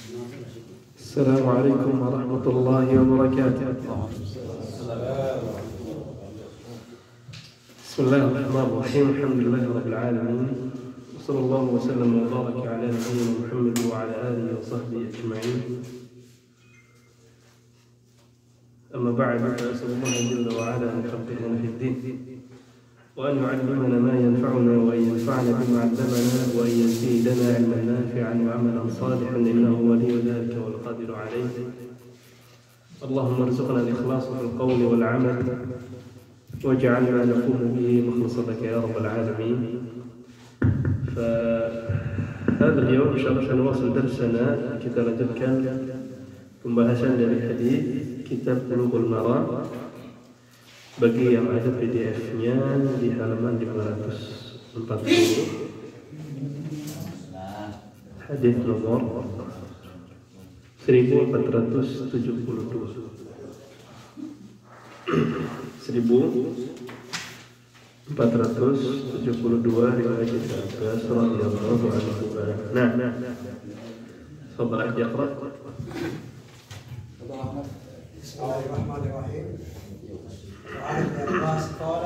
السلام عليكم ورحمة الله وبركاته. بسم الله الرحمن الرحيم. الحمد لله رب العالمين، وصلى الله وسلم وبارك على نبينا محمد وعلى آله وصحبه أجمعين. أما بعد، فأسأل الله جل وعلا أن يفقهنا في الدين، وأن يعلمنا ما ينفعنا، وأن ينفعنا بما علمنا، وأن يزيدنا علما نافعا وعملا صالحا، إنه ولي ذلك والقادر عليه. اللهم ارزقنا الإخلاص في القول والعمل، واجعلنا نقوم به مخلصا لك يا رب العالمين. فهذا اليوم إن شاء الله سنواصل درسنا. Kita lanjutkan pembahasan dari hadis kitab Bulughul Maram. Bagi yang ada PDF-nya di halaman 540, hadis nomor 1472. 1472 riwayat Ibnu Abbas radhiyallahu anhu. Nah, sabar aja, Pak. Bismillahirrahmanirrahim. وعن ابن عباس قال: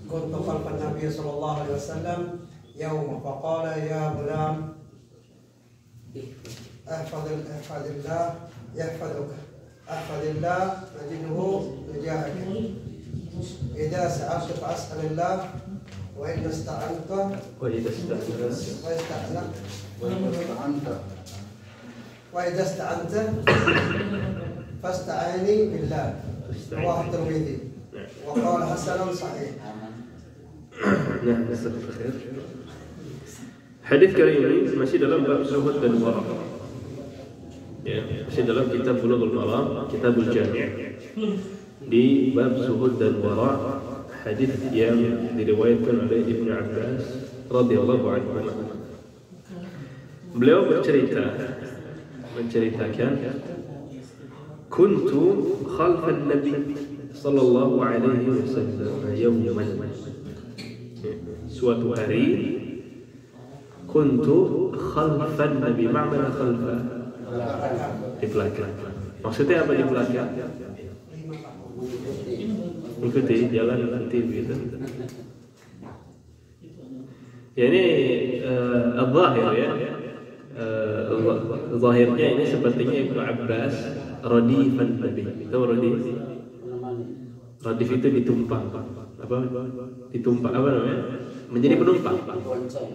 كنت خلف النبي صلى الله عليه وسلم يوم فقال: يا غلام احفظ الله يحفظك، احفظ الله تجده تجاهك، إذا سألت فأسأل الله، وإذا استعنت فاستعيني بالله. رواه الترمذي وقال حسن صحيح. Nah, hadis kali ini masih dalam bab zuhud dan wara. Ya, masih dalam kitab Bulughul Maram, Kitabul Jami', di bab zuhud dan wara, hadis yang diriwayatkan oleh Ibnu Abbas radhiyallahu anhu. Beliau menceritakan, kuntu khalfan nabi sallallahu alaihi wasallam yawman. Suatu hari, kuntu khalfan nabi. Makna khalfa? Di belakang. Maksudnya apa di belakang? Ikuti jalan nanti begitu. Ya, ini al-zahir ya. Zahirnya ini sepertinya Ibnu Abbas radifan nabi. Tahu radif? Radif itu ditumpang. Apa? Ditumpang apa namanya? Menjadi penumpang.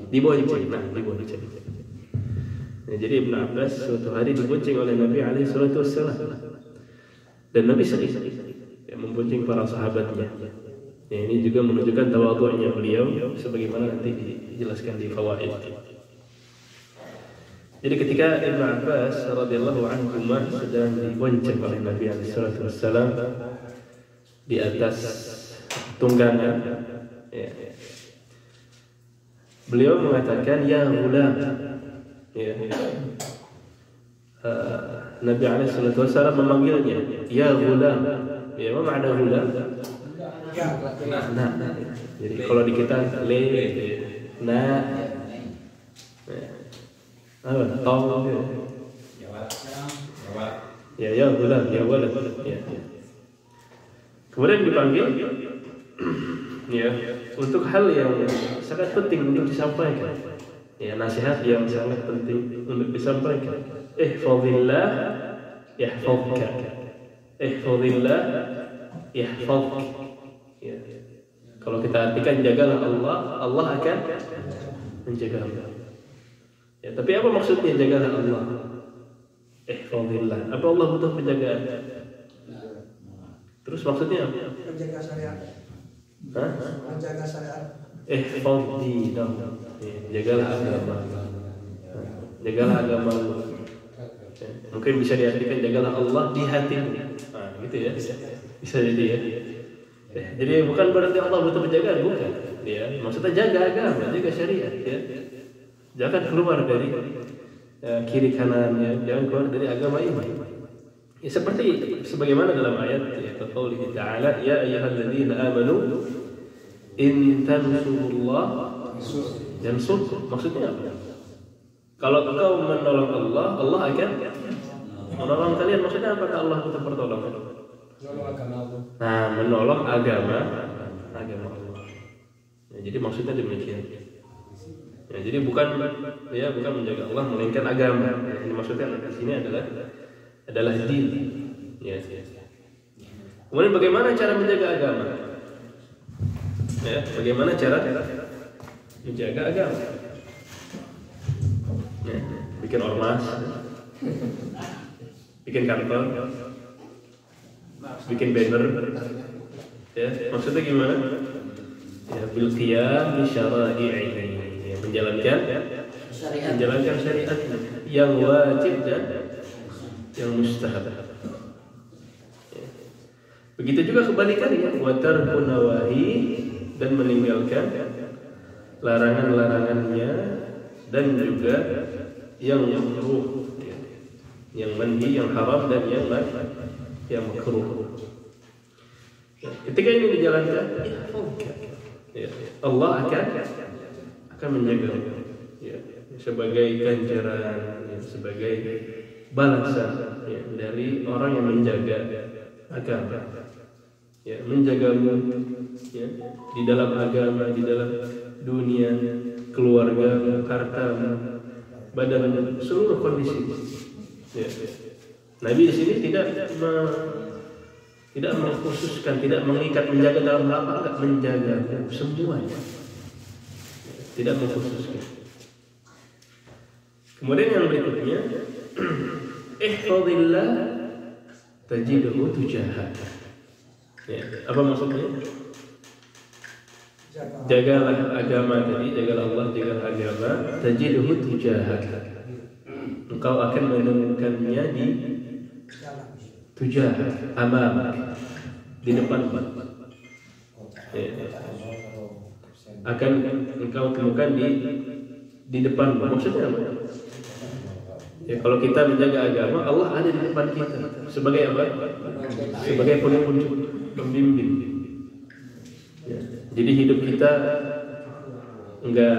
Dibonceng. Nah, dibonceng. Nah, jadi Ibnu Abbas suatu hari dibonceng oleh Nabi alaihi salatu wassalam. Dan Nabi sering membonceng para sahabatnya. Ya, ini juga menunjukkan tawadhu'nya beliau sebagaimana nanti dijelaskan di fawaid. Jadi ketika Ibnu Abbas radhiyallahu anhu sedang dibonceng oleh Nabi alaihi salatu wassalam di atas tunggangan, ya, beliau mengatakan, ya ghulam. Ya. Nabi alaihi salatu wassalam memanggilnya, ya ghulam. Ya, apa makna ghulam? Nah. Jadi kalau di kita le, nah, apa? Tong. Ya ghulam, ya walad. Ya. Kemudian dipanggil, ya, untuk hal yang sangat penting untuk disampaikan. Ya, nasihat yang sangat penting untuk disampaikan. Ihfazillah yahfazka. Ihfazillah yahfazka. Ya. Kalau kita artikan jagalah Allah, Allah akan menjagamu. Ya, tapi apa maksudnya jagalah Allah? Ihfazillah. Apa Allah butuh penjagaan? Terus maksudnya apa? Menjaga syariat. Hah? Menjaga syariat. Ihfadhi dong. Jagalah agama. Jagalah agama. Mungkin bisa diartikan jagalah Allah di hatimu. Nah, gitu ya. Bisa jadi ya. Jadi bukan berarti Allah butuh penjagaan, bukan. Ya, maksudnya jaga agama, jaga syariat ya. Jangan keluar dari kiri kanannya, jangan keluar dari agama ini. Ya, seperti sebagaimana dalam ayat ya, qaulih ta'ala, ya ayyuhalladzina amanu in tansurullah yansurkum. Maksudnya apa? Kalau engkau menolong Allah, Allah akan menolong kalian. Maksudnya apakah Allah minta pertolongan? Nah, menolong agama Allah. Ya, jadi maksudnya demikian. Ya, jadi bukan menjaga Allah melainkan agama. Ya, ini maksudnya di sini adalah din. Ya. Kemudian bagaimana cara menjaga agama? Ya, bagaimana cara menjaga agama? Ya, bikin ormas, bikin kantor, bikin banner. Ya, maksudnya gimana? Ya, bil qiyam bi syara'ihi. Ya, menjalankan syariat yang wajib dan yang mustahab. Ya. Begitu juga kebalikannya, wa tarkun nawahi, dan meninggalkan larangan-larangannya dan juga yang makruh, ya. Yang manhi, yang haram, dan yang makruh. Ya. Ketika ini dijalankan, ya, Allah akan menjaga, ya, sebagai ganjaran, ya, sebagai balasan, ya, dari orang yang menjaga agama, ya, menjagamu, ya, di dalam agama, di dalam dunia, keluarga, harta, badan, seluruh kondisi. Ya. Nabi di sini tidak mengkhususkan, tidak mengikat menjaga dalam hal apa, menjaga semuanya. Tidak mengkhususkan. Kemudian yang berikutnya, ihfazillah tajidhu tujahak. Ya, apa maksudnya? Jagalah agama tadi, jagalah Allah, jagalah agama, tajidhu tujahak. Engkau akan menemukannya di tujahak, amamak, di depan. Ya. Akan engkau temukan di depan. Maksudnya apa? Ya, kalau kita menjaga agama, Allah ada di depan kita. Sebagai apa? Sebagai penunjuk, pembimbing. Ya. Jadi hidup kita enggak,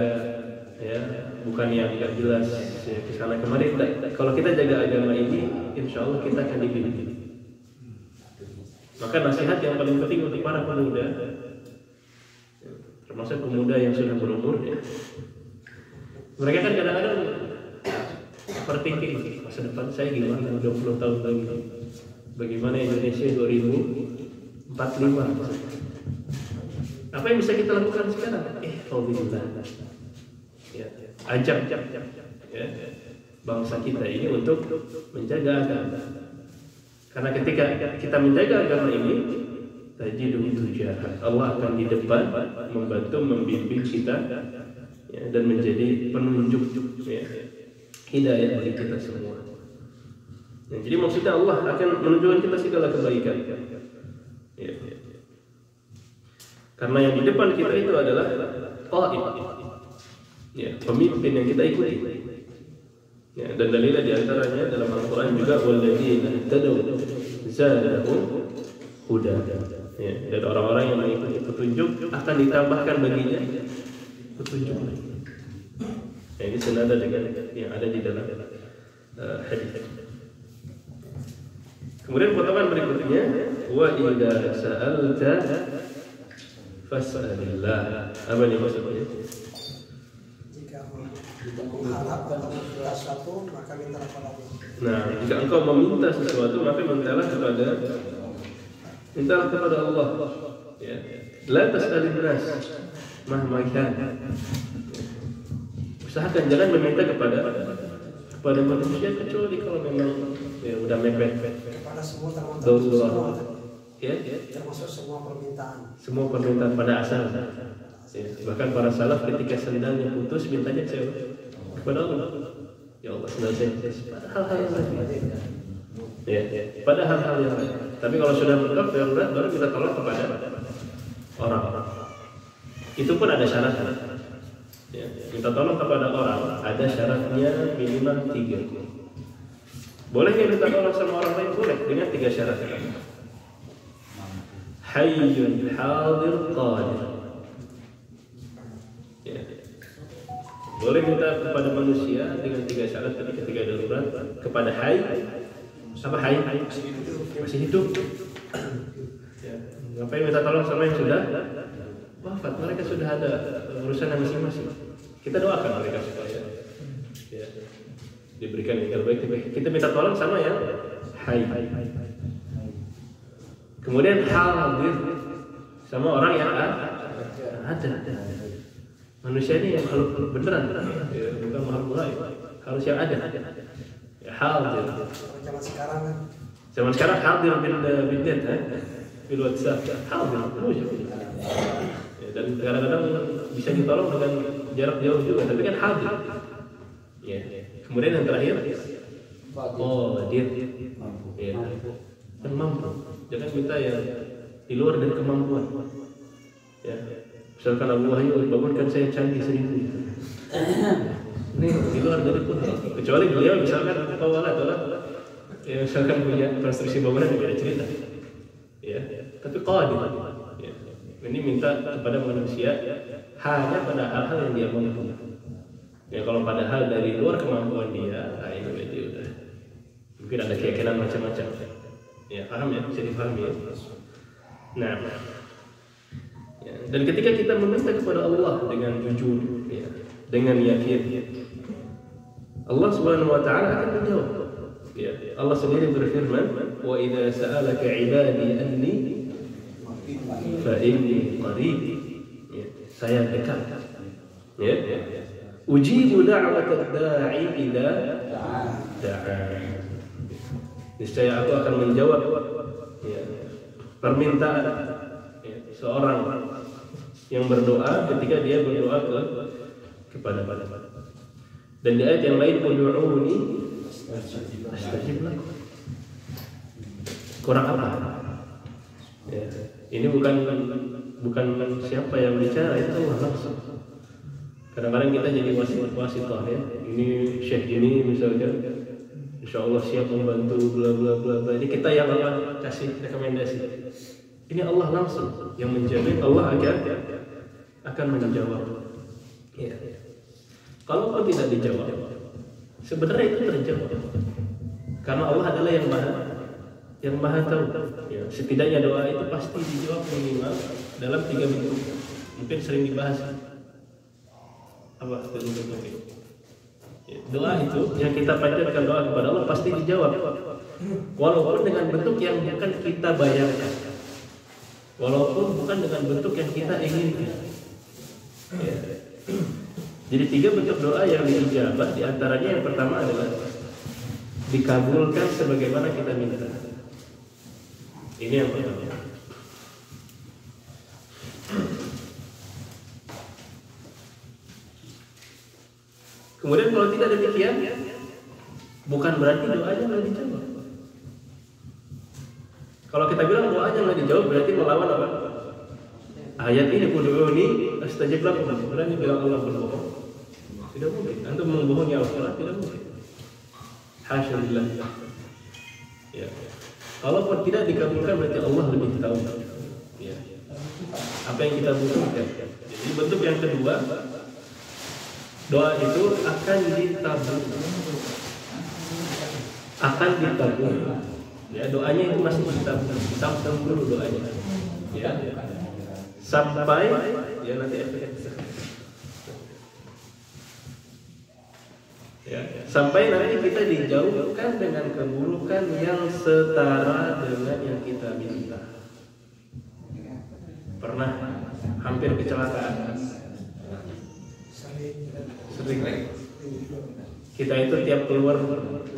ya, bukan yang enggak jelas, ya, kesana kemari. Kalau kita jaga agama ini, insya Allah kita akan dibimbing. Maka nasihat yang paling penting untuk para pemuda, termasuk pemuda yang sudah berumur, ya, mereka kan kadang-kadang berpikir masa depan saya gimana 20 tahun lagi, bagaimana Indonesia 2045. Apa yang bisa kita lakukan sekarang? Alhamdulillah, ya, ajak, ya, bangsa kita ini untuk menjaga agama. Karena ketika kita menjaga agama ini, tajidhu tujahak, Allah akan di depan membantu, membimbing kita, ya, dan menjadi penunjuk, ya, hidayah bagi kita semua. Ya, jadi maksudnya Allah akan menunjukkan kita segala kebaikan. Ya. Karena yang di depan kita itu adalah qaid, ya, pemimpin yang kita ikuti. Ya, dan dalilnya di antaranya dalam Al-Quran juga walladzina tadaw zadahum huda. Ya, dan orang-orang yang mengikuti petunjuk akan ditambahkan baginya petunjuk. Ya, ini senada dengan yang ada di dalam hadis. Kemudian potongan berikutnya, wa idza sa'alta fas'alillah. Apa ini maksudnya? Mengharap atau meminta sesuatu, maka mintalah kepada Allah. Nah, jika engkau meminta sesuatu, maka mintalah kepada Allah. Ya. La tas'alin nas mahma kana. Usahakan jangan meminta kepada manusia kecuali kalau memang, ya, udah mepet. Kepada semua termasuk semua. Ya, termasuk semua permintaan. Semua permintaan pada asal. Ya, bahkan para salaf ketika sendalnya putus mintanya kepada Allah. Ya Allah, sendal saya putus. Pada hal-hal yang lain. Ya, pada hal-hal yang lain. Tapi kalau sudah mentok darurat, baru kita tolong kepada orang-orang. Itu pun ada syarat. Ya, kita tolong kepada orang ada syaratnya minimal 3. Boleh kita minta tolong sama orang lain, boleh dengan 3 syarat. Hayyun hadir qadir. Ya. Boleh minta kepada manusia dengan 3 syarat ketika darurat. Kepada hayy, apa hayy? Masih hidup. Ya. Ngapain minta tolong sama yang sudah wafat? Mereka sudah ada urusan masing-masing. Kita doakan mereka supaya ya, diberikan yang terbaik. Kita minta tolong sama yang hayy. Kemudian hadir sama orang yang ada. Manusia ini yang kalau beneran ya, bukan makhluk gaib, harus yang ada. Ya, hadir. Zaman sekarang kan. Zaman sekarang hadir bil bil WhatsApp. Hadir. Ya, dan kadang-kadang bisa ditolong dengan jarak jauh juga, tapi kan hadir. Ya. Kemudian yang terakhir, dia ya, kan mampu. Jangan minta yang di luar dari kemampuan. Ya. Misalkan Abu Wahyu bangunkan saya candi 1000. Ini di luar dari kudrat. Kecuali beliau misalkan kawalat ya, misalkan punya konstruksi bangunan beda cerita. Ya, tapi qadir. Ya. Ini minta kepada manusia hanya pada hal-hal yang dia mampu. Ya, kalau pada hal dari luar kemampuan dia, ini berarti udah mungkin ada keyakinan macam-macam. Ya, paham ya? Bisa dipahami ya? Nah, ya, dan ketika kita meminta kepada Allah dengan jujur, ya, dengan yakin, Allah Subhanahu wa taala akan menjawab. Ya, Allah sendiri berfirman, "Wa idza sa'alaka 'ibadi anni fa inni qarib." Ya, saya dekat. Ya. Ujibu da'watad da'i idza da'a. Niscaya aku akan menjawab ya, permintaan ya, seorang yang berdoa ketika dia berdoa kepada Allah. Dan di ayat yang lain, ud'uuni astajib lakum. Kurang apa? Ya, ini bukan siapa yang bicara, itu Allah langsung. Kadang-kadang kita jadi wasitah ya. Ini syekh ini misalkan, insya Allah siap membantu bla bla bla bla. Ini kita yang kasih rekomendasi. Ini Allah langsung yang menjamin, Allah akan menjawab. Ya. Kalau tidak dijawab, sebenarnya itu terjawab. Karena Allah adalah yang maha tahu. Ya. Setidaknya doa itu pasti dijawab minimal dalam 3 bentuk. Mungkin sering dibahas. Apa bentuk itu? Doa itu yang kita panjatkan doa kepada Allah pasti dijawab. Walaupun dengan bentuk yang bukan kita bayangkan. Walaupun bukan dengan bentuk yang kita inginkan. Ya. Jadi 3 bentuk doa yang diijabah, di antaranya yang pertama adalah dikabulkan sebagaimana kita minta. Ini yang pertama. Kemudian kalau tidak demikian, bukan berarti doanya nggak dijawab. Kalau kita bilang doanya nggak dijawab, berarti melawan apa? Ayat ini, ud'uuni astajib lakum. Berarti bilang Allah berbohong. Tidak mungkin. Antum membohongi Allah, tidak mungkin. Hasya lillah. Ya. Kalaupun tidak dikabulkan, berarti Allah lebih tahu. Ya. Apa yang kita butuhkan. Jadi bentuk yang kedua, doa itu akan ditabung. Ya, doanya itu masih ditabung dulu doanya. Ya. Sampai ya nanti ya, sampai nanti kita dijauhkan dengan keburukan yang setara dengan yang kita minta. Pernah hampir kecelakaan? Sering. Kita itu tiap keluar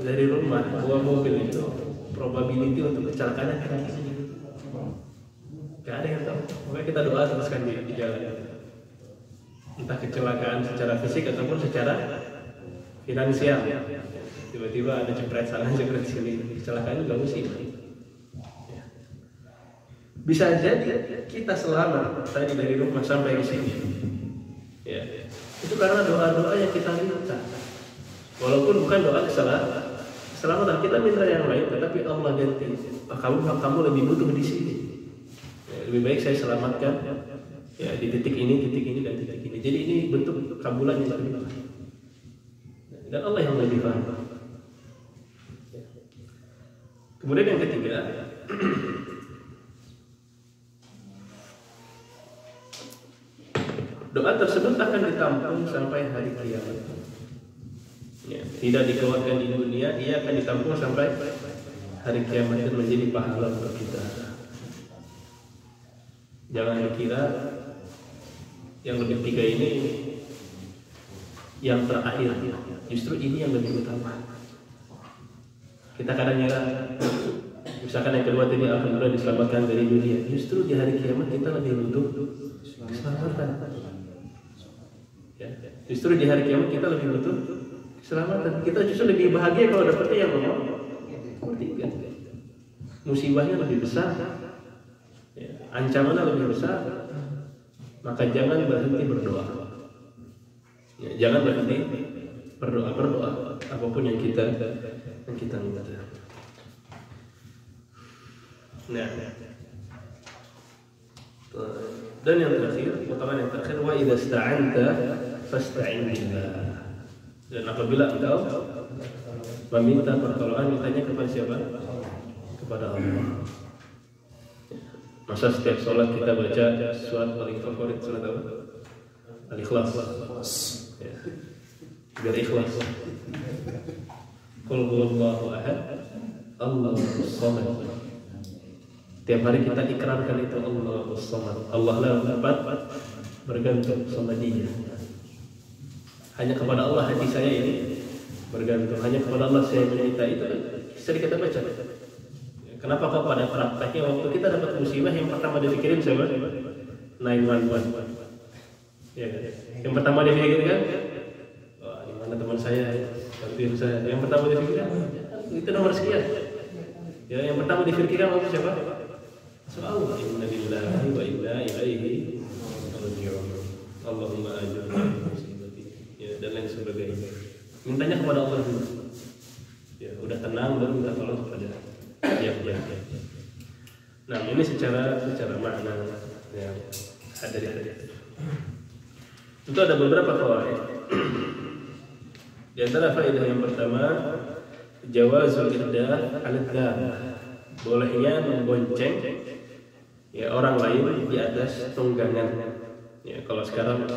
dari rumah bawa mobil itu probability untuk kecelakaan kan gak ada yang tahu. Makanya kita doa teruskan di jalan. Entah kecelakaan secara fisik ataupun secara finansial. Tiba-tiba ada jepret sana, jepret sini. Kecelakaan juga musibah. Bisa jadi kita selamat tadi dari rumah sampai ke sini. Ya. Itu karena doa-doa yang kita minta. Walaupun bukan doa keselamatan, kita minta yang lain, tetapi Allah ganti. Kamu lebih butuh di sini. Ya, lebih baik saya selamatkan ya di titik ini dan titik ini. Jadi ini bentuk kabulan yang kedua. Dan Allah yang lebih paham. Kemudian yang ketiga, doa tersebut akan ditampung sampai hari kiamat. Ya, tidak dikeluarkan di dunia, ia akan ditampung sampai hari kiamat dan menjadi pahala untuk kita. Jangan dikira yang lebih tiga ini yang terakhir, justru ini yang lebih utama. Kita kadang ngira, misalkan yang kedua tadi alhamdulillah diselamatkan dari dunia, justru di hari kiamat kita lebih butuh keselamatan. Ya, justru di hari kiamat kita lebih butuh keselamatan. Kita justru lebih bahagia kalau dapetnya yang ketiga. Musibahnya lebih besar, ya, ancamannya lebih besar. Maka jangan berhenti berdoa. Ya, jangan berhenti berdoa apapun yang kita minta. Nah, dan yang terakhir, potongan yang terakhir, wa idza sta'anta fasta'in billah. Dan apabila engkau meminta pertolongan, mintanya kepada siapa? Kepada Allah. Masa setiap sholat kita baca surat paling favorit, surat apa? Al-Ikhlas. Ya. Biar ikhlas. Qul huwallahu ahad, Allahus samad. Tiap hari kita ikrarkan itu, Allahus samad. Allah lah dapat bergantung sama Dia. Hanya kepada Allah hati saya ini bergantung. Hanya kepada Allah saya meminta. Itu sering kita baca. Kenapa kok pada prakteknya waktu kita dapat musibah yang pertama dipikirin siapa? 911. Ya, yang pertama dipikirin, wah, di mana teman saya, bantuin saya. Yang pertama dipikirin, itu nomor sekian. Ya, yang pertama difikirkan waktu siapa? Soal inna lillahi wa inna ilaihi raji'un. Allahumma ajirna min musibati. Ya, dan lain sebagainya. Mintanya kepada Allah dulu. Ya, udah tenang baru minta tolong kepada ya. Nah, ini secara makna yang ada di hadis. Itu ada beberapa fawaid. Di antara faedah yang pertama, jawazul irdah 'ala dabbah. Bolehnya membonceng ya orang lain di atas tunggangan. Ya, kalau sekarang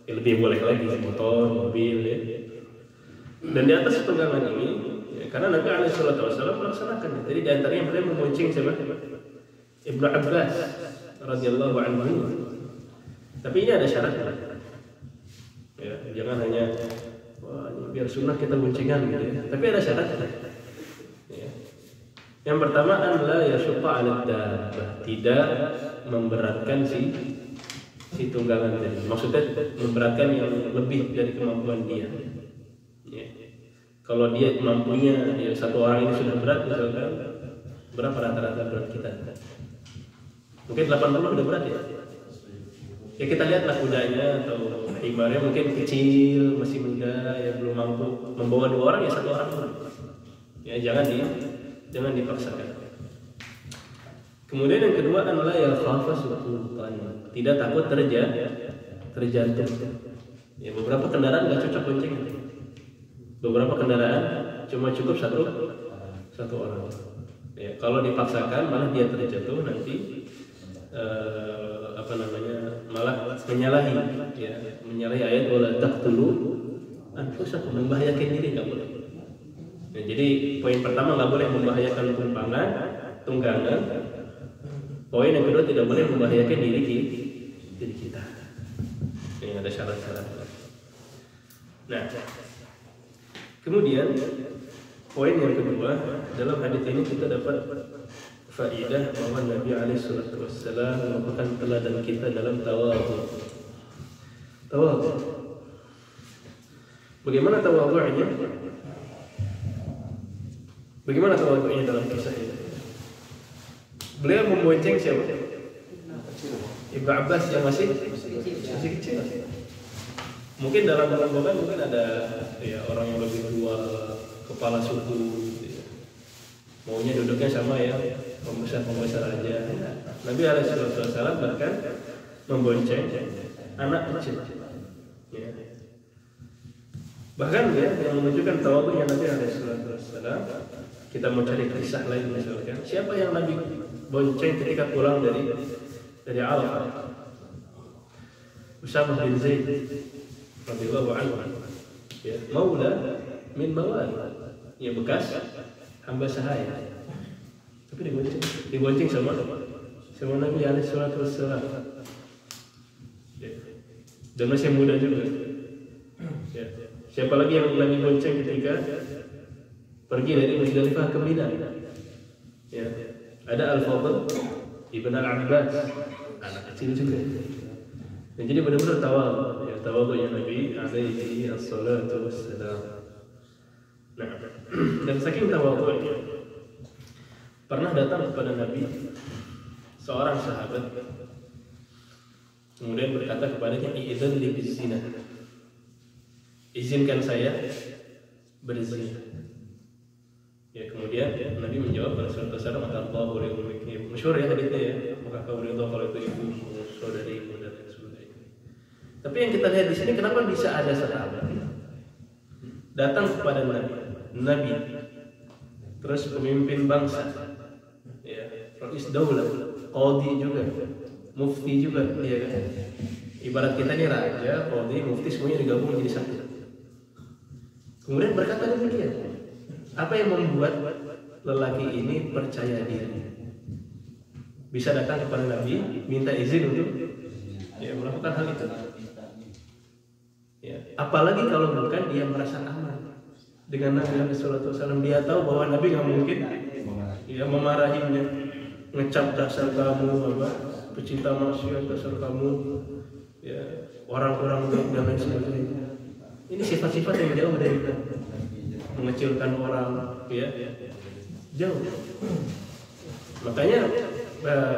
ya lebih boleh lagi motor, mobil ya. Dan di atas tunggangan ini ya, karena Nabi SAW melaksanakannya. Jadi di antaranya beliau membonceng siapa? Ibnu Abbas radhiyallahu anhu. Tapi ini ada syaratnya. Ya, jangan hanya wah, biar sunnah kita boncengan gitu ya. Tapi ada syaratnya. Ya. Yang pertama adalah yashqa 'ala dabbah, tidak memberatkan si tunggangan tadi. Maksudnya memberatkan yang lebih dari kemampuan dia. Ya. Kalau dia mampunya ya satu orang ini sudah berat misalkan, berapa rata-rata berat kita? Mungkin 80 udah berat ya. Ya kita lihatlah kudanya atau himarnya mungkin kecil, masih muda, ya belum mampu membawa dua orang ya satu orang. Ya jangan dipaksakan. Kemudian yang kedua adalah ya khafa suqutan, tidak takut terjatuh. Ya beberapa kendaraan nggak cocok boncengan. Beberapa kendaraan cuma cukup satu orang. Ya, kalau dipaksakan malah dia terjatuh nanti malah menyalahi ayat wala taqtulu anfusakum, membahayakan diri nggak boleh. Ya, jadi poin pertama nggak boleh membahayakan tunggangan. Poin yang kedua tidak boleh membahayakan diri kita. Ini ada syarat-syarat. Nah, kemudian poin yang kedua, dalam hadis ini kita dapat faedah bahwa Nabi SAW merupakan teladan kita dalam tawadhu. Bagaimana tawadhu'nya? Bagaimana tawadhu'nya dalam kisah ini? Beliau membonceng siapa? Ibnu Abbas yang masih kecil. Mungkin dalam rombongan mungkin ada ya orang yang lebih tua, kepala suku gitu ya. Maunya duduknya sama ya pembesar aja. Nabi SAW bahkan membonceng anak kecil. Ya. Bahkan ya yang menunjukkan tawadhu'nya Nabi SAW, kita mau cari kisah lain misalkan, siapa yang Nabi bonceng ketika pulang dari Arafah? Usamah bin Zaid radhiyallahu anhu, ya, maula min mawali, ya bekas hamba sahaya, tapi dibonceng sama Nabi alaihi salatu wassalam, ya. Dan masih muda juga, ya. Siapa lagi yang Nabi bonceng ketika pergi dari Musdalifah ke Mina? Ya, ada Al-Fadl ibn Al-Abbas, anak kecil juga. Dan jadi benar-benar tawadhu'nya Nabi alaihi assalatu wassalam. Nah, dan saking tawadhu'nya, pernah datang kepada Nabi seorang sahabat, kemudian berkata kepadanya, "Idzan li bizina." Izinkan saya berzina. Ya, kemudian Nabi menjawab pada suatu saat, "Maka Allah boleh memiliki." Masyhur ya hadisnya ya, maka kau ridho kalau itu ibumu, saudarimu dan sebagainya. Tapi yang kita lihat di sini, kenapa bisa ada sahabat datang kepada Nabi, terus pemimpin bangsa, ya, Rais Daulah, qadhi juga, mufti juga, ya kan? Ibarat kita ini raja, qadhi, mufti semuanya digabung menjadi satu. Kemudian berkata demikian. Apa yang membuat lelaki ini percaya diri bisa datang kepada Nabi minta izin untuk melakukan hal itu? Ya, apalagi kalau bukan dia merasa aman dengan Nabi Sallallahu Alaihi Wasallam. Dia tahu bahwa Nabi nggak mungkin memarahinya, ngecap dasar kamu, pecinta maksiat dasar kamu, ya, orang-orang dan lain sebagainya. Ini sifat-sifat yang jauh dari Nabi. Mengecilkan orang, ya, jauh. Makanya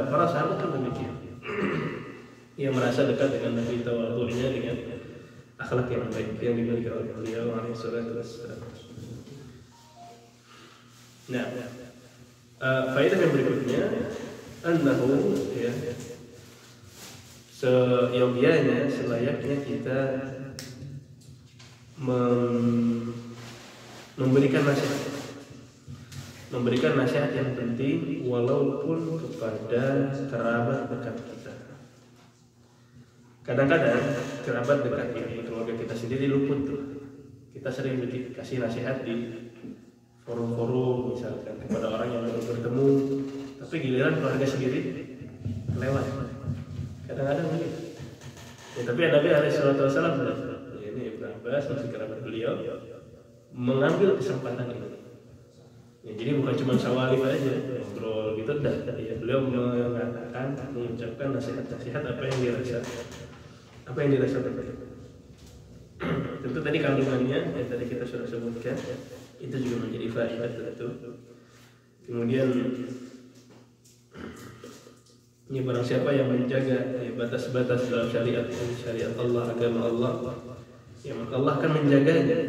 para sahabat kan demikian. Ia merasa dekat dengan Nabi, tawadhu'nya dengan akhlak yang baik yang dimiliki oleh beliau alaihi salatu wassalam. Nah, faedah yang berikutnya, annahu, ya, seyogianya, selayaknya kita memberikan nasihat yang penting walaupun kepada kerabat dekat kita. Kadang-kadang kerabat dekat ini, keluarga kita sendiri luput tuh. Kita sering kasih nasihat di forum-forum misalkan kepada orang yang baru bertemu, tapi giliran keluarga sendiri lewat. Kadang-kadang begitu. Ya, tapi Nabi alaihi salatu wasallam, ini Ibnu Abbas masih kerabat beliau, mengambil kesempatan ini. Ya, jadi bukan cuma sawalif aja ngobrol gitu, ya, beliau mengatakan, mengucapkan nasihat-nasihat apa yang dirasa terbaik. Tentu tadi kandungannya yang tadi kita sudah sebutkan, itu juga menjadi faedah tentu. Kemudian ini barang siapa yang menjaga batas-batas dalam syariat Allah, agama Allah, ya maka Allah akan menjaganya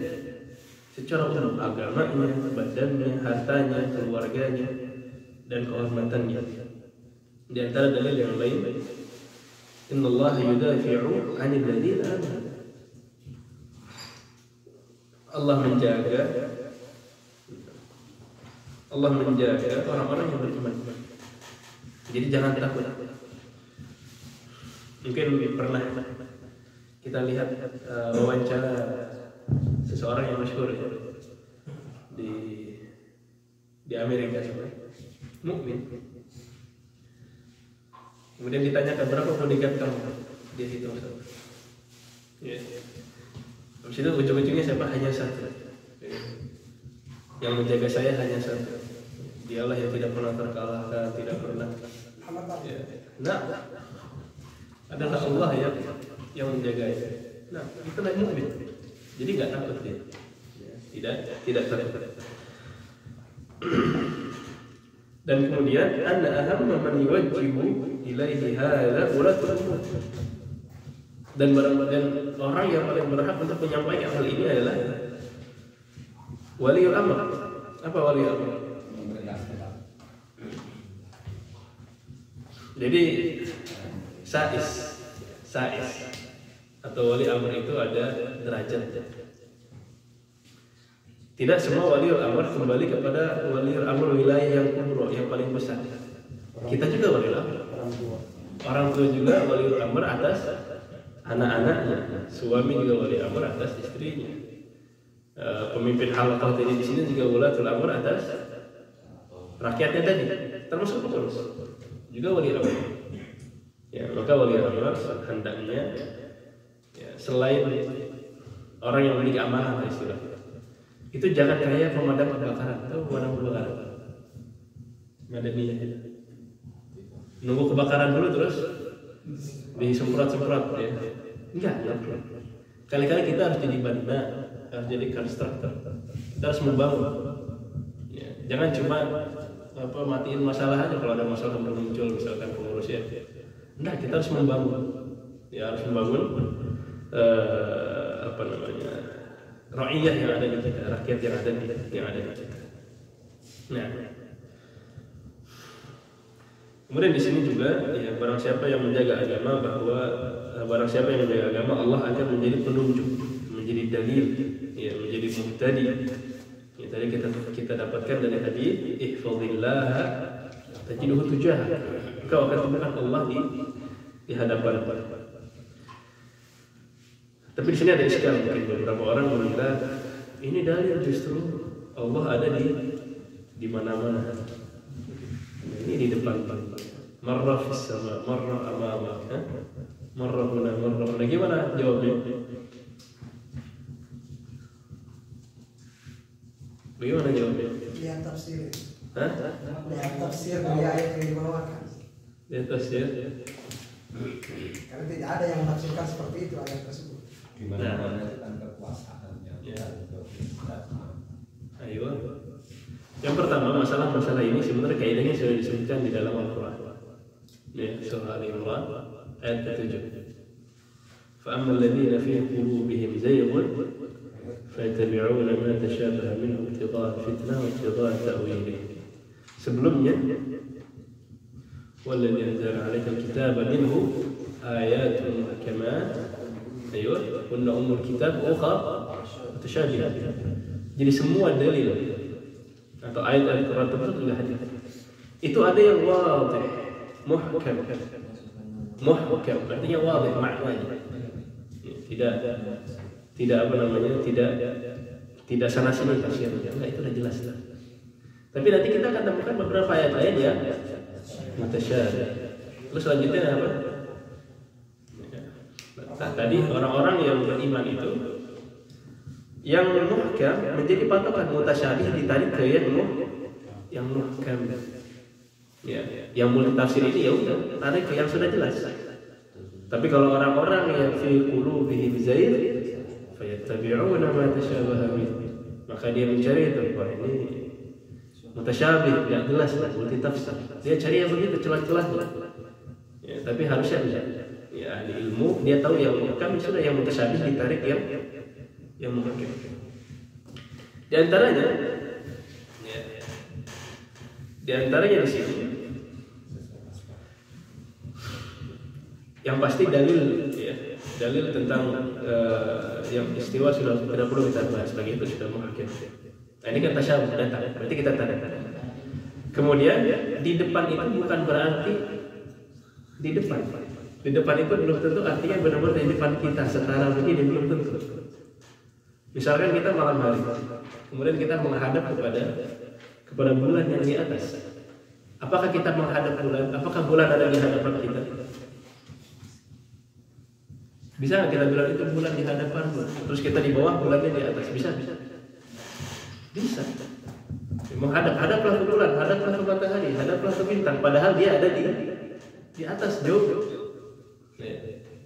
secara umum, agamanya, badannya, hartanya, keluarganya, dan kehormatannya. Di antara dalil yang lain, innallaha yudafi'u 'anil ladzina amanu. Allah menjaga orang-orang yang beriman. Jadi jangan takut. Mungkin pernah kita lihat wawancara seseorang yang masyhur di Amerika, mukmin. Kemudian ditanyakan, berapa bodyguard kamu? Dia hitung satu. Ya. Habis itu ujung-ujungnya siapa? Hanya satu. Yang menjaga saya hanya satu. Dialah yang tidak pernah terkalahkan, tidak pernah. Ya. Nah, adalah Allah yang menjaganya. Nah, itulah mukmin. Jadi nggak takut dia. Tidak takut. Dan kemudian anna ahamma man yuwajjihu ilaihi hadza ulatul umur. Dan orang yang paling berhak untuk menyampaikan hal ini adalah waliul amr. Apa waliul amr? Jadi sais atau wali amr itu ada derajat. Tidak semua waliul amr kembali kepada waliul amr wilayah yang kubro, yang paling besar. Kita juga waliul amr. Orang tua juga waliul amr atas anak-anaknya. Suami juga waliul amr atas istrinya. Pemimpin halaqah tadi di sini juga waliul amr atas rakyatnya tadi, termasuk pengurus juga waliul amr. Ya, maka waliul amr hendaknya ya, selain orang yang memiliki amanah istilahnya, itu jangan kayak pemadam kebakaran. Tahu pemadam kebakaran? Madaniyah. Nunggu kebakaran dulu terus disemprot-semprot ya. Enggak perlu. Kali-kali kita harus jadi bandar, harus jadi konstruktor. Kita harus membangun. Ya, jangan cuma matiin masalah aja kalau ada masalah muncul misalkan pengurusnya. Enggak, kita harus membangun. Ya, harus membangun ra'iyah yang ada di kita, rakyat yang ada di kita. Nah, kemudian di sini juga ya, barang siapa yang menjaga agama, bahwa barang siapa yang menjaga agama, Allah akan menjadi penunjuk, menjadi dalil, ya, menjadi muhtadi. Ya, tadi kita dapatkan dari hadis ihfazillah tajiduhu tujah. Kau akan temukan Allah di hadapan. Tapi di sini ada iskal, mungkin beberapa orang mengira ini dalil justru Allah ada di mana-mana. Ini di depan. Marra fis sama, marra amama, marra huna, marra huna. Gimana jawabnya? Bagaimana jawabnya? Lihat tafsir. Hah? Lihat tafsir dari ayat yang dibawakan. Lihat tafsir. Karena tidak ada yang menafsirkan seperti itu ayat tersebut. Gimana menentukan kekuasaannya? Ya. Ayo. Yang pertama, masalah ini sebenarnya kaidahnya sudah disebutkan di dalam Al-Quran. Ya, surah Al-Imran ayat ke-7. فَأَمَّا الَّذِينَ فِي قُلُوبِهِمْ زَيْغٌ فَيَتَّبِعُونَ مَا تَشَابَهَ مِنْهُ ابْتِغَاءَ الْفِتْنَةِ وَابْتِغَاءَ تَأْوِيلِهِ. Sebelumnya, وَالَّذِي أَنزَلَ عَلَيْكَ الْكِتَابَ مِنْهُ آيَاتٌ مُحْكَمَاتٌ kunna ummul kitab ukhra mutasyabihat. Jadi semua dalil atau ayat-ayat Quran tersebut juga hadis. Itu ada yang wadih, muhkam. Muhkam artinya wadih maknanya. Tidak apa namanya? Tidak sana sini tafsirnya. Enggak, itu sudah jelas. Tapi nanti kita akan temukan beberapa ayat-ayat yang mutasyabih. Terus selanjutnya apa? Nah, tadi orang-orang yang beriman itu yang muhkam menjadi patokan, mutasyabih ditarik ke yang muhkam. Ya, yang multitafsir ini ya udah tarik ke yang sudah jelas. Tapi kalau orang-orang yang fi qulubihim zayg fayattabi'una ma tashabaha minhu, maka dia mencari itu, wah ini mutasyabih, tidak jelas, multitafsir. Dia cari yang begitu celah-celahnya. Ya, tapi harusnya ya ahli ilmu dia tahu yang muhkam sudah, yang mutasyabih ditarik yang muhkam. Di antaranya di sini yang pasti dalil tentang yang istiwa sudah tidak perlu kita bahas lagi, itu sudah muhkam. Nah, ini kan tasyabih datang, berarti kita tarik. Kemudian di depan itu bukan berarti di depan. Di depan itu belum tentu artinya benar-benar di depan kita setara begini, belum tentu. Misalkan kita malam hari, kemudian kita menghadap kepada bulan yang di atas. Apakah kita menghadap bulan? Apakah bulan ada di hadapan kita? Bisa nggak kita bilang itu bulan di hadapan, terus kita di bawah, bulannya di atas? Bisa. Hadaplah ke bulan, hadaplah ke matahari, hadaplah ke bintang. Padahal dia ada di atas jauh.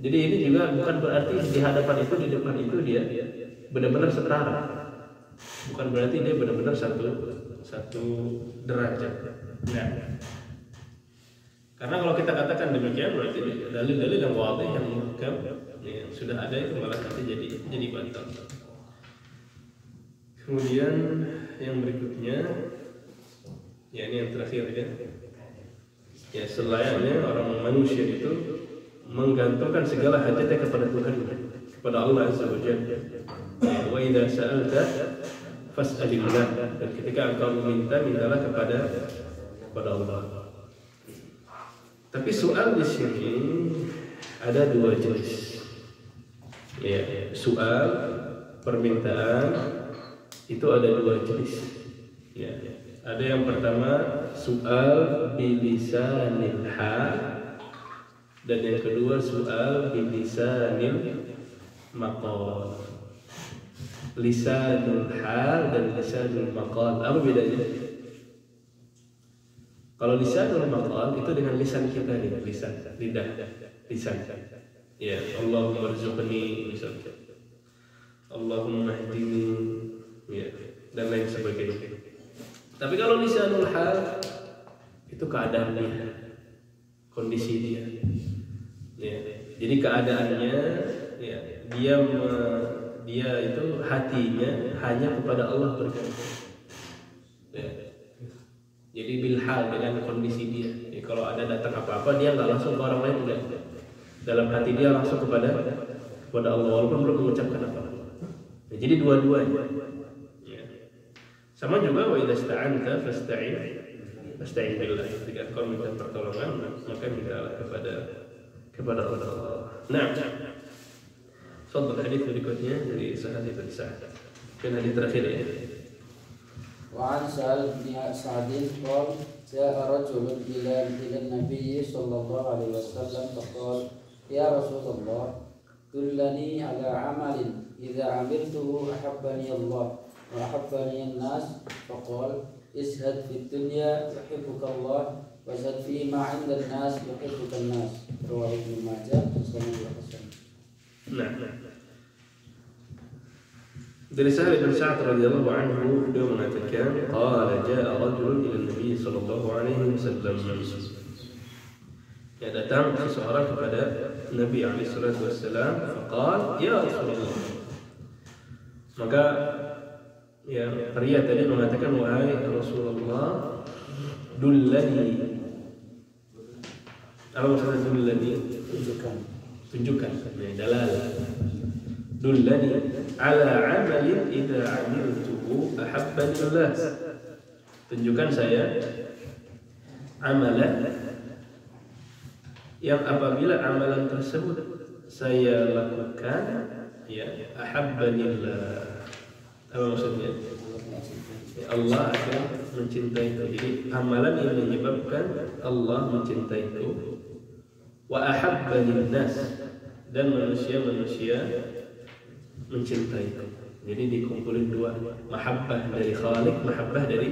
Jadi ini juga bukan berarti di hadapan itu, di depan itu dia benar-benar setara. Bukan berarti dia benar-benar satu derajat. Nah, karena kalau kita katakan demikian berarti dalil-dalil yang wadih, yang muhkam, yang sudah ada itu malah nanti jadi batal. Kemudian yang berikutnya, ya ini yang terakhir ya. Ya selayaknya orang manusia itu menggantungkan segala hajatnya kepada Tuhan, kepada Allah Azza wa Jalla. Wa idza sa'alta fas'alillah, dan ketika engkau meminta, mintalah kepada Allah. Tapi soal di sini ada dua jenis. Ya, soal permintaan itu ada dua jenis. Ya, ada yang pertama soal bilisanil hal, dan yang kedua soal bilisanil maqal. Lisanul hal dan lisanul maqal, apa bedanya? Kalau lisanul maqal itu dengan lisan kita nih, lisan, lidah, lisan. Ya, Allahumma rzuqni misalnya, Allahumma hdini, ya, dan lain sebagainya. Tapi kalau lisanul hal itu keadaan dia, kondisi dia. Ya, jadi keadaannya, ya, dia itu hatinya hanya kepada Allah bergantung. Ya. Jadi bilhal, dengan kondisi dia. Jadi kalau ada datang apa-apa, dia nggak langsung ke orang lain, enggak. Dalam hati dia langsung kepada Allah, walaupun belum mengucapkan apa-apa. Ya, jadi dua-duanya. Ya. Sama juga wa idza sta'anta fasta'in billah. Jika kau minta pertolongan, maka mintalah kepada Allah. Nah, soal hadis berikutnya dari Sa'ad bin Sa'ad. Kan hadis terakhir ya. وعن سهل بن سعد قال جاء رجل إلى النبي صلى الله عليه وسلم فقال يا رسول الله دلني على عمل إذا عملته أحبني الله وأحبني الناس فقال ازهد في الدنيا يحبك الله وازهد فيما عند الناس يحبك الناس رواه ابن ماجه وسلم الحسن. Dari Sa'ad bin Sa'ad radhiyallahu anhu, dia mengatakan, qala jaa rajulun ila Nabi sallallahu alaihi wasallam. Ya, datang seseorang kepada Nabi alaihi salatu wasallam, faqala ya Rasulullah. Maka ya, pria tadi mengatakan, wahai Rasulullah, dullani. Apa maksudnya dullani? Tunjukkan. Dalal. Dullani ala amalin idza amiltuhu ahabbani Allah. Tunjukkan saya amalan yang apabila amalan tersebut saya lakukan, ya, ahabbani Allah. Apa maksudnya? Allah akan mencintaiku. Jadi amalan yang menyebabkan Allah mencintaiku. Wa ahabbani nas, dan manusia-manusia mencintai. Jadi dikumpulin dua, mahabbah dari Khaliq, mahabbah dari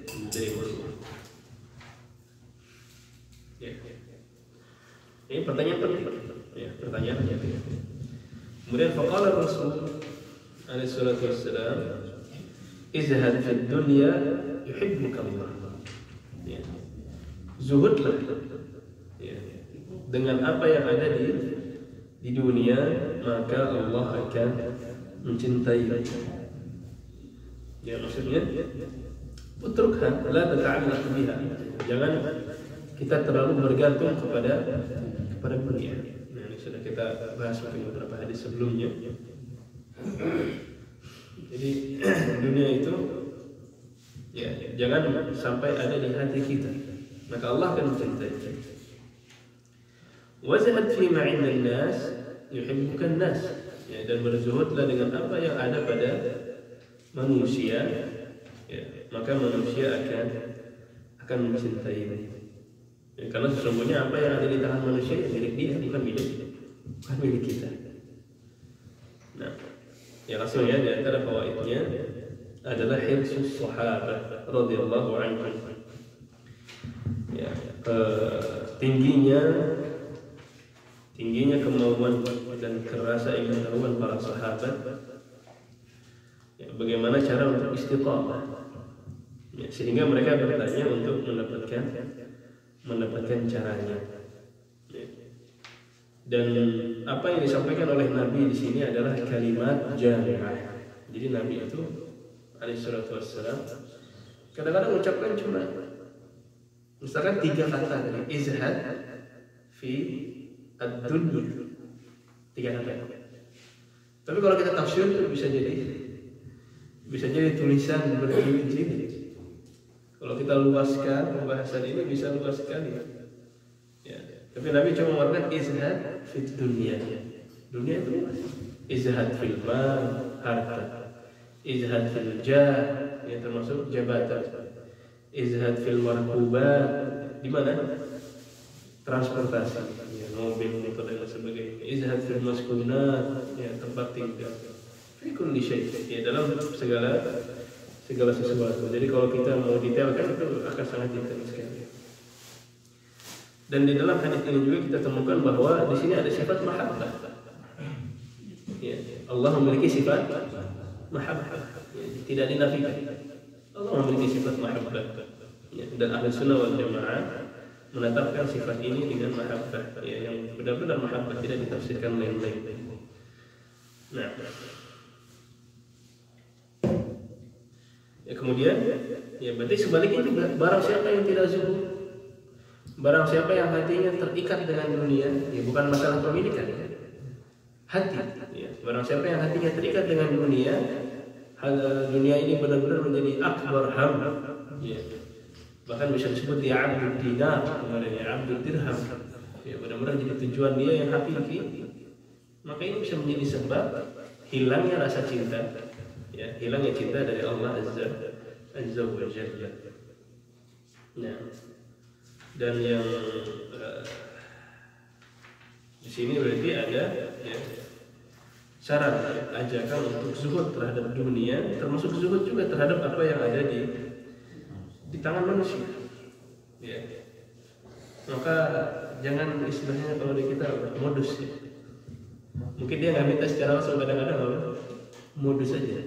makhluk. Ya. Ini pertanyaan penting. Ya, pertanyaan penting. Kemudian faqala Rasul alaihi salatu wassalam, izhad fid dunya yuhibbuka Allah. Ya. Zuhudlah, ya, dengan apa yang ada di dunia, maka Allah akan mencintai. Ya, maksudnya utrukha la tata'allaq biha. Jangan kita terlalu bergantung kepada dunia. Nah, ini sudah kita bahas mungkin beberapa hadis sebelumnya. Jadi dunia itu, ya, jangan sampai ada di hati kita, maka Allah akan mencintai kita. Wazhad fi ma 'inda an-nas yuhibbukan nas. Ya, dan berzuhudlah dengan apa yang ada pada manusia, ya, maka manusia akan mencintai. Ya, karena sesungguhnya apa yang ada di tangan manusia ya milik dia, bukan milik kita. Nah, ya, langsung ya, di antara fawaidnya adalah hirsus sahabah radhiyallahu anhum. Ya, tingginya kemauan dan kerasa ingin tahuan para sahabat, ya, bagaimana cara untuk istiqamah, ya, sehingga mereka bertanya untuk mendapatkan caranya. Ya. Dan apa yang disampaikan oleh Nabi di sini adalah kalimat jami'ah. Jadi Nabi itu alaihi salatu wassalam kadang-kadang mengucapkan cuma misalkan 3 kata tadi, izhad fi ad-dunya, 3 kata. Tapi kalau kita tafsir itu bisa jadi bisa jadi tulisan berjilid-jilid. Kalau kita luaskan pembahasan ini bisa luas sekali. Ya. Tapi Nabi cuma mengatakan izhad fit dunia. Dunia itu izhad fil mal, harta. Izhad fil jah, yang termasuk jabatan. Izhad fil markubat, di mana? Transportasi, ya, mobil, motor dan sebagainya. Izhad fil maskunat, ya, tempat tinggal. Fi kulli syai', ya, dalam segala sesuatu. Jadi kalau kita mau detailkan itu akan sangat detail sekali. Dan di dalam hadis ini juga kita temukan bahwa di sini ada sifat mahabbah. Ya, Allah memiliki sifat mahabbah, ya, tidak dinafikan. Allah memiliki sifat mahabbah. Ya, dan ahli sunnah wal jamaah menetapkan sifat ini dengan mahabbah, ya, yang benar-benar mahabbah, tidak ditafsirkan lain-lain. Nah, ya, kemudian ya berarti sebaliknya juga barang siapa yang tidak zuhud, barang siapa yang hatinya terikat dengan dunia, ya bukan masalah pemilikan, ya, hati, ya, barang siapa yang hatinya terikat dengan dunia, dunia ini benar-benar menjadi akbar ham, ya, bahkan bisa disebut ya abdul dinar, kemudian ya abdul dirham, ya, benar-benar jadi tujuan dia yang hakiki, maka ini bisa menjadi sebab hilangnya rasa cinta, ya, hilangnya cinta dari Allah Azza wa Jalla. Nah, dan yang di sini berarti ada, ya, syarat, ajakan untuk zuhud terhadap dunia, termasuk zuhud juga terhadap apa yang ada di tangan manusia. Ya. Maka jangan istilahnya kalau di kita modus, ya. Mungkin dia nggak minta secara langsung, kadang-kadang modus saja.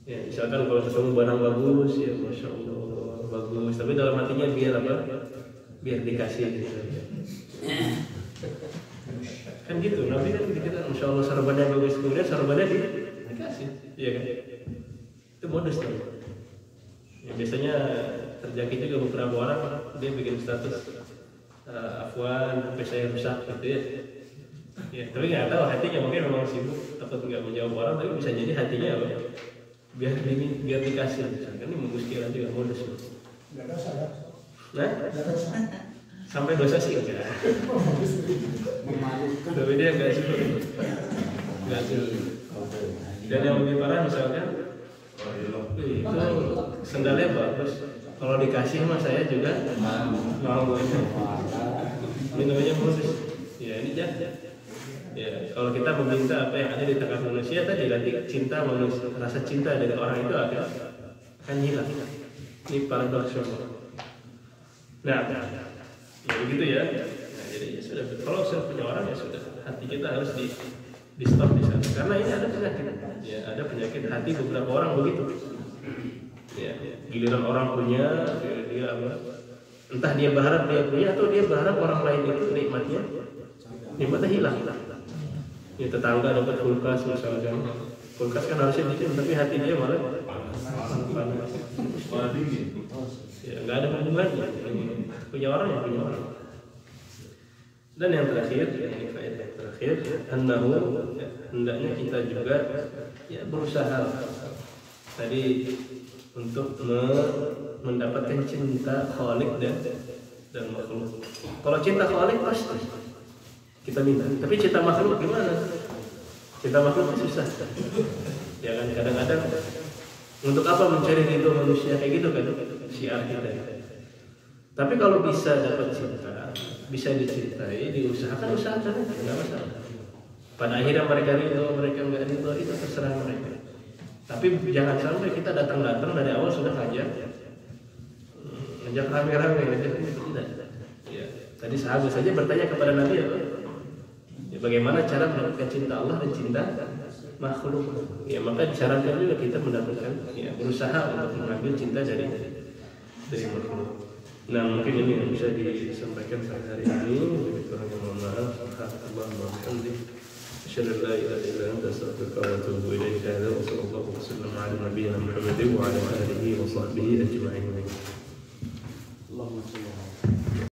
Ya, misalkan kalau ketemu barang bagus, ya masya Allah bagus, tapi dalam hatinya biar apa? Biar dikasih. Gitu. Kan gitu, Nabi kan kita masya Allah sarbannya bagus, kemudian sarbannya dikasih, iya kan? Itu modus tuh. Ya, biasanya terjangkit juga beberapa orang, dia bikin status afwan, HP saya rusak gitu ya. Ya, tapi nggak tahu hatinya, mungkin memang sibuk takut nggak menjawab orang, tapi bisa jadi hatinya apa? Biar dikasih. Kan ini muskilan juga modus. Nggak dosa ya? Nah, sampai dosa sih enggak. Memalukan. Tapi dia nggak suka. Nggak suka. Dan yang lebih parah misalkan, itu sendalnya bagus. Kalau dikasih sama saya juga mau. Ini namanya modus. Ya ini jahat. Ya, kalau kita meminta apa yang ada di tangan manusia tadi, nanti cinta manusia, rasa cinta dari orang itu akan hilang. Ini paradoks. Nah, ya begitu ya. Nah, jadi ya sudah. Kalau sudah punya orang ya sudah. Hati kita harus di stop di sana. Karena ini ada penyakit. Ya, ada penyakit hati beberapa orang begitu. Ya, giliran orang punya, dia apa? Entah dia berharap dia punya atau dia berharap orang lain itu nikmatnya hilang. Ya, tetangga dapat kulkas misalkan, kulkas kan harusnya bikin, tapi hati dia malah panas. Ya, nggak ada hubungannya. Punya orang ya punya orang. Dan yang terakhir, ini faedah yang terakhir, hendaknya kita juga ya berusaha tadi untuk mendapatkan cinta Khaliq dan makhluk. Kalau cinta Khaliq pasti kita minta, tapi cinta makhluk gimana? Cinta makhluk susah. Ya kan, kadang-kadang untuk apa mencari ridho manusia kayak gitu kan, syiar kita. Tapi kalau bisa dapat cinta, bisa dicintai, diusahakan nggak masalah. Pada akhirnya mereka ridho, mereka nggak ridho, itu terserah mereka. Tapi jangan sampai kita datang dari awal sudah ngajak rame-rame, tidak. Ya, tadi sahabat saja bertanya kepada Nabi ya, bagaimana cara mendapatkan cinta Allah dan cinta makhluk. Ya, maka disarankan juga kita mendapatkan, ya, berusaha untuk mengambil cinta dari makhluk. Nah, mungkin ini yang bisa disampaikan pada hari ini. Kurang mohon maaf. Subhanallah wa bihamdihi. Asyhadu an la ilaha illa anta astaghfiruka wa atubu ilaik. Wa sallallahu wa sallam ala nabiyyina Muhammadin wa ala alihi wa sahbihi ajma'in.